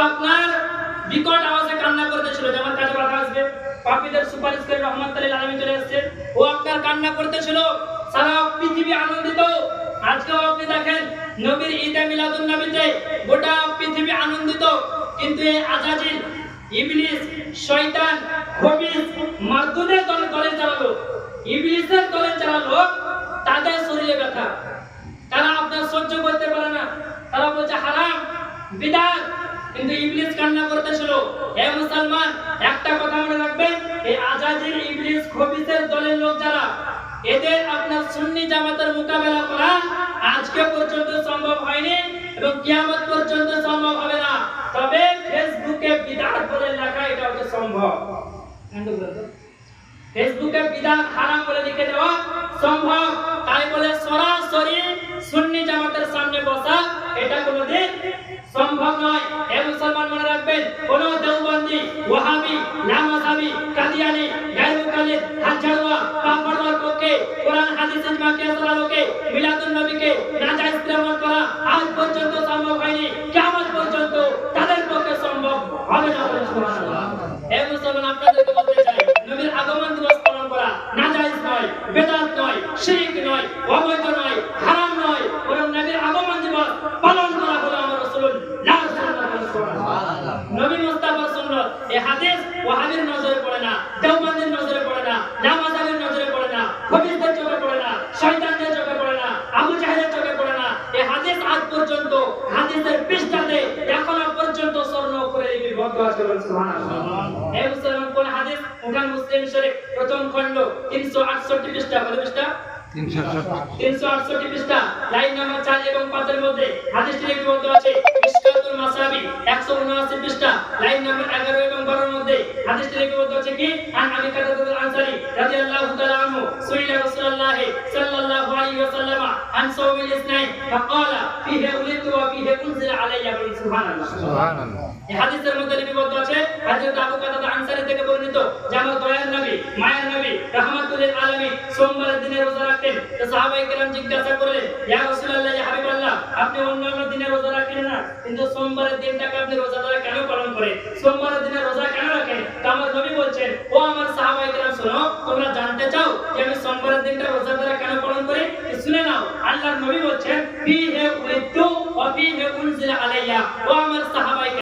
আপনার বিকট আওয়াজে কান্না করতেছিল, যেমন কাজে বাধা আসবে, পাপীদের সুপারিশ করে রহমাতুল আলামিন চলে আসছে, ও আপনার কান্না করতেছিল, সারা পৃথিবী আনন্দিত। আজকেও আপনি দেখেন নবীর ঈদে মিলাদুন নবীতে গোটা পৃথিবী আনন্দিত, কিন্তু এই আজাজিল, ইবলিস, শয়তান, খবিস, মারদুদের দলে যারা লোক, ইবলিসের দলে যারা লোক, তাদের শরীরে ব্যথা, তারা আপনার সহ্য করতে পারে না, তারা বলছে হারাম, বিদআত। কিন্তু ইবলিস কান্না করতেছিল। হে মুসলমান, একটা কথা মনে রাখবেন, এই আজাজিল, ইবলিস, খবিসের দলের লোক যারা, এদের আপনার সুন্নি জামাতের মোকাবেলা করা আজকে পর্যন্ত সম্ভব হয়নি এবং কিয়ামত পর্যন্ত সম্ভব হবে না। তবে ফেসবুকে বিদআত বলে লেখা এটা হচ্ছে সম্ভব। ফেসবুকে বিদআত হারাম বলে লিখে দেওয়া সম্ভব। তাই বলে সরাসরি সুন্নি জামাতের সামনে বসা এটা কোনোদিন সম্ভব নয়। হে মুসলমান, মনে রাখবেন, কোন দেওবন্দি, ওয়াহাবি, লামাযাবি, কাদিয়ানি, গায়র মুকাল্লিদ, হাজারওয়া, পাপড়ওয়ার পক্ষে কোরআন হাদিস ইজমা কিয়াসের আলোকে মিলাদুন নবীকে নাজায়েজ প্রমাণ করা আজ পর্যন্ত সম্ভব হয়নি, কিয়ামত পর্যন্ত তাদের পক্ষে সম্ভব হবে না। সুবহানাল্লাহ। হে মুসলমান, আপনাদেরকে বলতে চাই, নবীর আগমন দিবস পালন করা নাজায়েজ নয়, বিদআত নয়, শিরক নয়, অবৈধ নয়, হারাম নয়, বরং নবীর আগমন দিবস পালন করা হলো আমার রাসূলুল্লাহ সুবহানাল্লাহ। নবী মুস্তাফার সুন্নাত। এই হাদিস ওয়াহাবীর নজরে পড়ে না, দেওবন্দির নজরে পড়ে না, লামাযাবির নজরে পড়ে না, খবিসদের চোখে পড়ে না, শয়তানদের চোখে পড়ে না, আবু জাহেলের চোখে পড়ে না। এই হাদিস আজ পর্যন্ত হাদিসের পৃষ্ঠাতে এখনো পর্যন্ত স্বর্ণ করে লিপিবদ্ধ আছে। সুবহানাল্লাহ। এই মুসলমান, কোন হাদিস? উঠান মুসলিম শরীফ প্রথম খণ্ড 368 পৃষ্ঠা। কত পৃষ্ঠা? 368 পৃষ্ঠা, লাইন নাম্বার 4 এবং 5 এর মধ্যে হাদিসটি লিপিবদ্ধ আছে। মিশকাতুল মাসাবি 179 পৃষ্ঠা, লাইন নাম্বার 11 এবং 12 এর মধ্যে হাদিসটি লিপিবদ্ধ আছে কি? আন আবি কাতাদাতুল আনসারী রাদিয়াল্লাহু তাআলা আনহু সুইলা রাসূলুল্লাহ সাল্লাল্লাহু আলাইহি ওয়াসাল্লাম আন সাওমিল ইসনাইন ফাকালা ফিহি উলিতু ওয়া ফিহি উনজিলা আলাইয়া। সুবহানাল্লাহ। সুবহানাল্লাহ। এই হাদিসের মধ্যে লিপিবদ্ধ আছে হযরত আবু কাতাদা আনসারী থেকে বর্ণিত যে আমার দয়ার নবী, মায়ের নবী, রাহমাতুল লিল আলামিন সোমবারের দিনে রোজা রাখতেন। তো সাহাবায়ে কেরাম জিজ্ঞাসা করলেন, ইয়া রাসূলুল্লাহ, ইয়া হাবিবাল্লাহ, আপনি অন্যান্য দিনে রোজা রাখেন না, কিন্তু সোমবারের দিনটাকে আপনি রোজা ধরে কেন পালন করেন? সোমবারের দিনে রোজা কেন রাখেন? তো আমার নবী বলছেন, ও আমার সাহাবায়ে কেরাম, শোনো, তোমরা জানতে চাও যে আমি সোমবারের দিনটা রোজা ধরে কেন পালন করি? শুনে নাও। আল্লাহর নবী বলছেন, ফিহি উলিতু ওয়া ফিহি উনজিলা আলাইয়া। ও আমার সাহাবায়ে